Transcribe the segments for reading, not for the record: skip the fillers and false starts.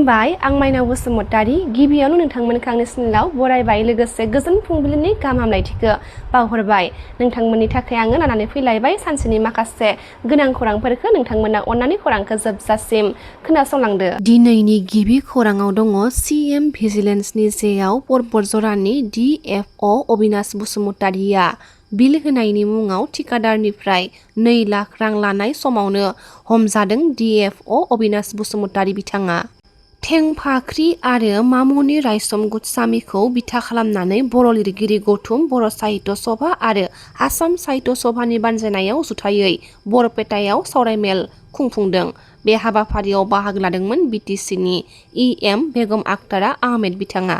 खुलुमबाय आं स्माinaoBasumatari गिबियावनो नोंथांमोनखौ आंनि चेनेलाव बरायबाय लोगोसे गोजोन फुंबिलिनि गाहाम हामलायथिखौ बावहरबाय नोंथांमोननि थाखाय आङो लानानै फैलायबाय सानसेनि माखासे गोनां खौरांफोरखौ नोंथांमोना अन्नानै खौरांखौ जोबजासिम खोनासंलांदो। दिनैनि गिबि खौराङाव दङ सीएम भिजिलेन्सनि जेआव परबतजरानि DFO अबिनाश बसुमतारीया बिल होनायनि मुङाव ठिकादारनिफ्राय 2 लाख रां लानाय समावनो हमजादों DFO अबिनाश बसुमतारी बिथाङा। थेंफाख्रि आरो मामुनि रायसम गस्वामीखौ बिथा खालामनानै बर' लिरगिरि गौथुम बर' साहित्य सभा आरो आसाम साहित्य सभानि बानजायनायाव जुथायै बरपेटायाव सावरायमेल खुंफुंदों। बे हाबाफारियाव बाहागो लादोंमोन BTCनि EM बेगम आखतारा आहमेद बिथाङा।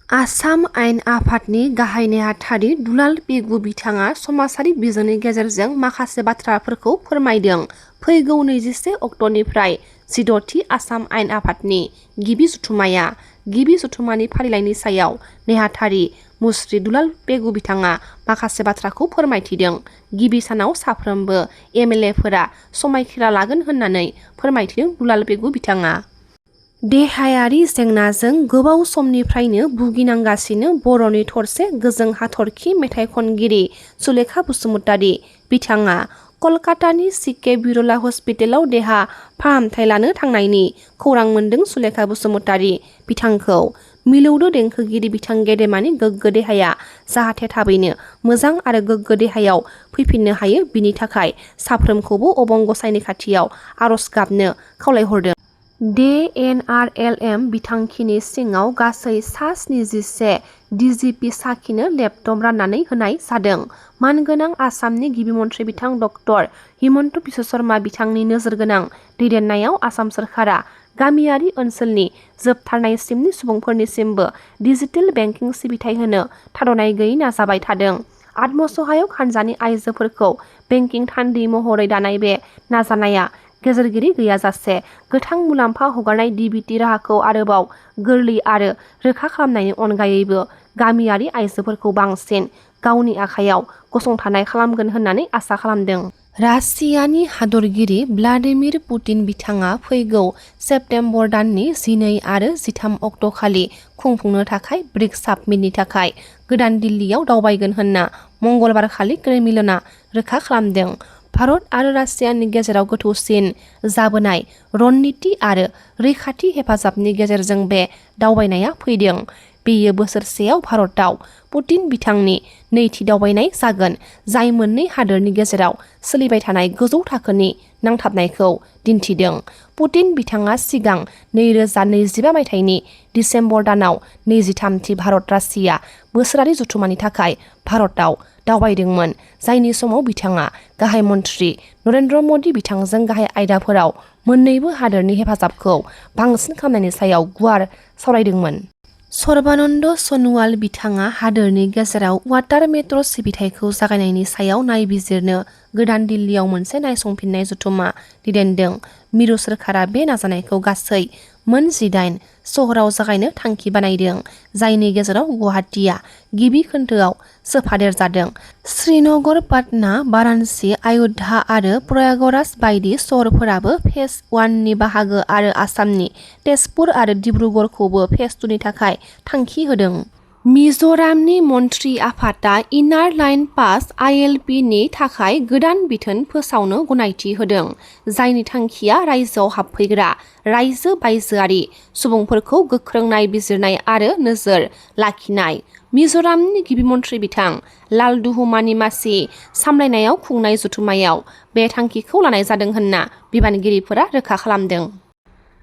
आसाम आयेन आफादनि गाहाय नेहाथारि दुलाल पेगु बिथाङा समाजारि बिजोंनि गेजेरजों माखासे बाथ्राफोरखौ फोरमायदों। फैगौ 21 अक्ट'निफ्राय 16थि आसाम आयेन आफादनि गिबि जथुम्माया गिबि जथुम्मानि फारिलाइनि सायाव नेहाथारि मुस्रि दुलाल पेगु बिथाङा माखासे बाथ्राखौ फोरमायथिदों। गिबि सानाव साफ्रोमबो MLAफोरा समायखिरा लागोन होननानै फोरमायथिदों दुलाल पेगु बिथाङा। देहायारि जेंनाजों गोबाव समनिफ्रायनो भुगिनांगासिनो बर'नि थरसे गोजों हाथरखि मेथाइ खनगिरि सुलेखा बसुमतारी बिथाङा कलकातानि CK बिरला हस्पिटालाव देहा फाहामथाय लानो थांनायनि खौरां मोन्दों। सुलेखा बसुमतारी बिथांखौ मिलौदो देंखोगिरि बिथां गेदेमानि गोग्गो देहाया जाहाथे थाबैनो मोजां आरो गोग्गो देहायाव फैफिननो हायो बिनि थाखाय साफ्रोमखौबो अबं गसाइनि खाथियाव आरज गाबनो खावलायहरदों। DNRLM बिथांखिनि सिङाव गासै सा 71 DGP साखिनो लेपटप राननानै होनाय जादों। मानगोनां आसामनि गिबि मन्थ्रि बिथां डक्टर हिमन्त बिश्व शर्मा बिथांनि नोजोरगोनां दैदेननायाव आसाम सोरखारा गामियारि ओनसोलनि जोबथारनायसिमनि सुबुंफोरनिसिमबो डिजिटेल बेंकिं सिबिथाय होनो थाद'नाय गैयै नाजाबाय थादों। आत्मसहायक हानजानि आइजोफोरखौ बेंकिं थान्दै महरै दानाय बे नाजानाया गेजेरगिरि गैयाजासे गोथां मुलाम्फा हगारनाय DBT राहाखौ आरोबाव गोरलै आरो रोखा खालामनायनि अनगायैबो गामियारि आइजोफोरखौ बांसिन गावनि आखायाव गसंथानाय खालामगोन होननानै आसा खालामदों। रासियानि हादरगिरि भ्लादिमिर पुतिन बिथाङा फैगौ सेप्तेम्बर दाननि 12 आरो 13 अक्ट'खालि खुंफुंनो थाखाय ब्रिक्स सामिटनि थाखाय गोदान दिल्लीयाव दावबायगोन होनना मंगलबारखालि क्रेमलिनआ रोखा खालामदों। भारत आरो रासियानि गेजेराव गोथौसिन जाबोनाय रणनीति आरो रैखाथि हेफाजाबनि गेजेरजों बे दावबायनाया फैदों। बेयो बोसोरसेयाव भारतआव पुतिन बिथांनि नैथि दावबायनाय जागोन जाय मोननै हादोरनि गेजेराव सोलिबाय थानाय गोजौ थाखोनि नांथाबनायखौ दिन्थिदों। पुतिन बिथाङा सिगां 2025 मायथाइनि दिसेम्बर दानाव 23थि भारत रासिया बोसोरारि जथुम्मानि थाखाय भारतआव दावबायदोंमोन जायनि समाव बिथाङा गाहाय मन्थ्रि नरेन्द्र मदि बिथांजों गाहाय आयदाफोराव मोन्नैबो हादोरनि हेफाजाबखौ बांसिन खालामनायनि सायाव गुवार सावरायदोंमोन। सर्बानन्द सन'वाल बिथाङा हादोरनि गेजेराव वाटार मेट्र' सिबिथायखौ जागायनायनि सायाव नायबिजिरनो गोदान दिल्लीयाव मोनसे नायसंफिननाय जथुम्मा दैदेनदों। मिरु सोरखारा बे नाजानायखौ गासै मोन 18 सहराव जागायनो थांखि बानायदों जायनि गेजेराव गुवाहाटीआ गिबि खोन्दोआव सोफादेरजादों। श्रीनगर, पाटना, वाराणसि, अय'ध्या आरो प्रयागराज बायदि सहरफोराबो फेज 1नि बाहागो आरो आसामनि तेजपुर आरो डिब्रुगड़खौबो फेज 2नि थाखाय थांखि होदों। मिज'रामनि मन्थ्रि आफादा इनार लाइन पास ILP नि थाखाय गोदान बिथोन फोसावनो गनायथि होदों जायनि थांखिया रायजोआव हाबफैग्रा रायजो बायजोआरि सुबुंफोरखौ गोख्रों नायबिजिरनाय आरो नोजोर लाखिनाय। मिज'रामनि गिबि मन्थ्रि बिथां लालदुहुमानि मासि सामलायनायाव खुंनाय जथुम्मायाव बे थांखिखौ लानाय जादों होनना बिबानगिरिफोरा रोखा खालामदों।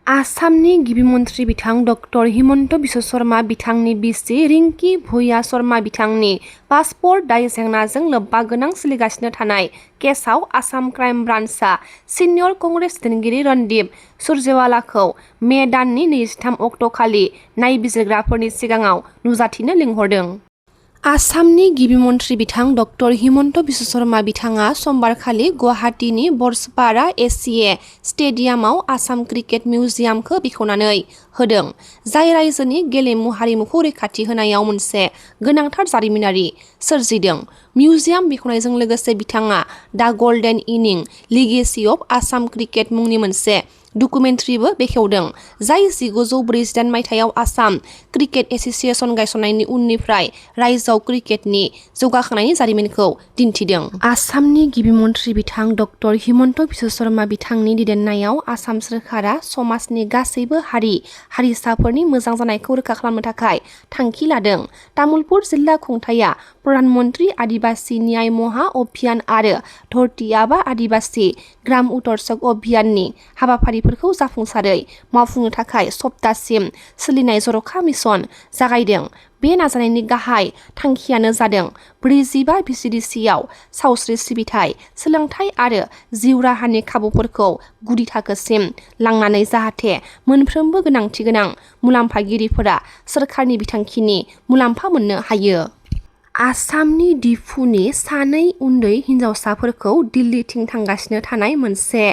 आसामनि गिबि मन्थ्रि बिथां डक्टर हिमन्त बिश्व शर्मा बिथांनि बिसि रिंकी भुइया शर्मा बिथांनि पासपर्ट दाय जेंनाजों लोब्बा गोनां सोलिगासिनो थानाय केसआव आसाम क्राइम ब्रान्चआ सिनियर कंग्रेस दैदेनगिरि रणदीप सुरजेवालाखौ मे दाननि 23 अक्ट'खालि नायबिजिरग्राफोरनि सिगाङाव नुजाथिनो लिंहरदों। आसामनि गिबि मन्थ्रि बिथां डक्टर हिमन्त बिश्व शर्मा बिथाङा समबारखालि गुवाहाटीनि बरसपारा ACA स्टेडियामाव आसाम क्रिकेट मिउजियामखौ बेखेवनानै होदों जाय रायजोनि गेलेमु हारिमुखौ रैखाथि होनायाव मोनसे गोनांथार जारिमिनारि सोरजिदों। मिउजियाम बेखेवनायजों लोगोसे बिथाङा दा गल्डेन इनिं लिगेसि अफ आसाम क्रिकेट मुंनि मोनसे डकुमेन्टारिबो बेखेवदों, जाय 1948 मायथाइयाव आसाम क्रिकेट एसोसिएशन गायसननायनि उननिफ्राय रायजोआव क्रिकेटनि जौगाखांनायनि जारिमिनखौ दिन्थिदों। आसामनि गिबि मन्थ्रि बिथां डक्टर हिमन्त बिश्व शर्मा बिथांनि दैदेननायाव आसाम सोरखारा समाजनि गासैबो हारिसाफोरनि मोजां जानायखौ रोखा खालामनो थाखाय थांखि लादों। तामुलपुर जिल्ला खुंथाया प्रधान मन्त्रि आदिबासी न्याय महा अभियान आरो धरती आबा आदिबासी ग्राम उत्कर्षक अभियाननि हाबाफारिफोरखौ जाफुंसारै मावफुंनो थाखाय सप्तासिम सोलिनाय जर'खा मिशन जागायदों। बे नाजानायनि गाहाय थांखियानो जादों 45 VCDCआव सावस्रि सिबिथाय, सोलोंथाय आरो जिउ राहानि खाबुफोरखौ गुदि थाखोसिम लांनानै जाहाथे मोनफ्रोमबो गोनांथि गोनां मुलाम्फागिरिफोरा सोरखारनि बिथांखिनि मुलाम्फा मोननो हायो। आसामनि डिफुनि सानै उन्दै हिनजावसाफोरखौ दिल्लीथिं थांगासिनो थानाय मोनसे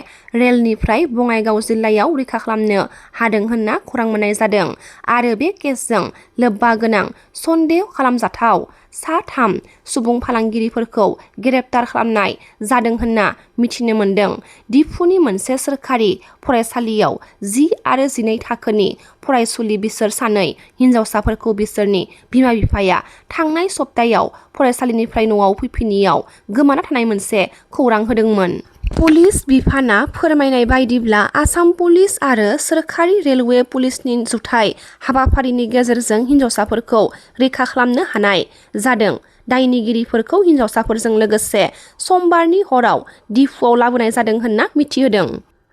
रेलनिफ्राय बङाइगाव जिल्लायाव रैखा खालामनो हादों होनना खौरां मोननाय जादों आरो बे केसजों लोब्बा गोनां सन्देह खालामजाथाव सा 3 सुबुं फालांगिरिफोरखौ ग्रेप्तार खालामनाय जादों होनना मिथिनो मोन्दों। डिफुनि मोनसे सोरखारि फरायसालियाव 10 आरो 12 थाखोनि फरायसुलि बिसोर सानै हिनजावसाफोरखौ बिसोरनि बिमा-बिफाया थांनाय सप्तायाव फरायसालिनिफ्राय न'आव फैफिनियाव गोमाना थानाय मोनसे खौरां होदोंमोन। पुलिस बिफाना फोरमायनाय बायदिब्ला आसाम पुलिस आरो सोरखारि रेलवे पुलिसनि जुथाइ हाबाफारिनि गेजेरजों हिनजावसाफोरखौ रैखा खालामनो हानाय जादों। दायनिगिरिफोरखौ हिनजावसाफोरजों लोगोसे समबारनि हराव डिफुआव लाबोनाय जादों होनना मिथिहोदों।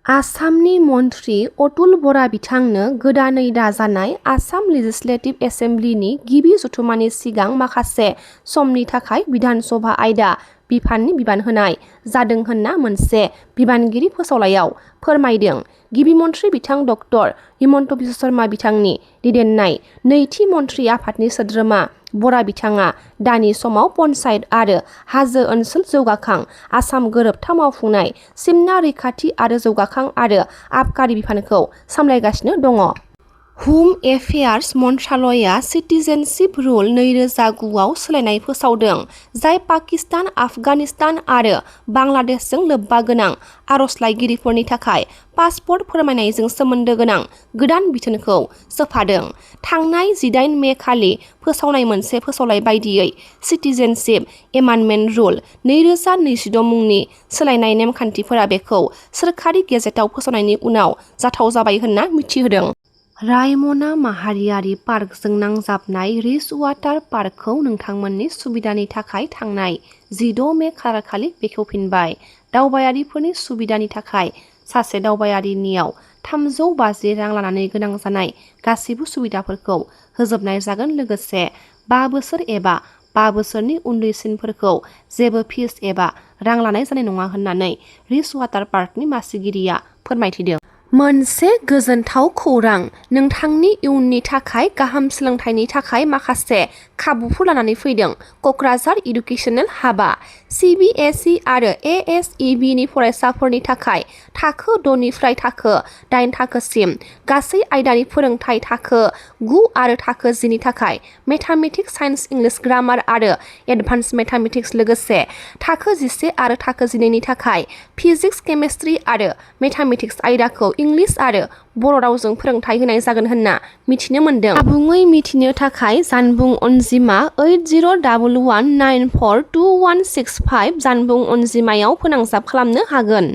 आसामनि मन्थ्रि अतुल बरा बिथांनो गोदानै दाजानाय आसाम लेजिस्लेटिभ एसेमब्लिनि गिबि जथुम्मानि सिगां माखासे समनि थाखाय बिधान सभा आयदा बिफाननि बिबान होनाय जादों होनना मोनसे बिबानगिरि फोसावलाइयाव फोरमायदों। गिबि मन्थ्रि बिथां डक्टर हिमन्त बिश्व शर्मा बिथांनि दैदेननाय नैथि मन्थ्रि आफादनि सोद्रोमा बरा बिथाङा दानि समाव पन्चायत आरो हाजो ओनसोल जौगाखां, आसाम गोरोबथा मावफुंनाय, सिमना रैखाथि आरो जौगाखां आरो आबखारि बिफानखौ सामलायगासिनो दङ। हुम एफेयार्स मन्त्रालयआ सिटिजेनशिप रुल 2009आव सोलायनाय फोसावदों, जाय पाकिस्तान, आफगानिस्तान आरो बांलादेशजों लोब्बा गोनां आर'जलाइगिरिफोरनि थाखाय पासपर्ट फोरमायनायजों सोमोन्दो गोनां गोदान बिथोनखौ सोफादों। थांनाय 18 मे खालि फोसावनाय मोनसे फोसावलाइ बायदियै सिटिजेनशिप एमेन्डमेन्ट रुल 2026 मुंनि सोलायनाय नेमखान्थिफोरा बेखौ सोरखारि गेजेटआव फोसावनायनि उनाव जाथाव जाबाय होनना मिथिहोदों। रायमना माहारियारि पार्कजों नांजाबनाय रिच वाटार पार्कखौ नोंथांमोननि सुबिदानि थाखाय थांनाय 16 मे खालारखालि बेखेवफिनबाय। दावबायारिफोरनि सुबिदानि थाखाय सासे दावबायारिनियाव 350 रां लानानै गोनां जानाय गासैबो सुबिदाफोरखौ होजोबनाय जागोन, लोगोसे 5 बोसोर एबा 5 बोसोरनि उन्दैसिनफोरखौ जेबो फिस एबा रां लानाय जानाय नङा होननानै रिच वाटार पार्कनि मासिगिरिया फोरमायथिदों। मोनसे गोजोनथाव खौरां! नोंथांनि इयुननि थाखाय गाहाम सोलोंथाइनि थाखाय माखासे खाबुफोर लानानै फैदों। क'क्राझार इडुकेसनेल हाबआ CBSE आरो ASEB नि फरायसाफोरनि थाखाय थाखो 6 निफ्राय थाखो 8 थाखोसिम गासै आयदानि फोरोंथाय, थाखो 9 आरो थाखो 10 नि थाखाय मेथामेटिक्स, साइन्स, इंलिश, ग्रामार आरो एडभान्स मेथामेटिक्स, लोगोसे थाखो 11 आरो थाखो 12 नि थाखाय फिजिक्स, केमेस्ट्रि आरो मेथामेटिक्स आयदाखौ इंलिश आरो बर' रावजों फोरोंथाय होनाय जागोन होनना मिथिनो मोन्दों। आबुङै मिथिनो थाखाय जानबुं अनजिमा 8011942165 जानबुं अनजिमायाव फोनांजाब खालामनो हागोन।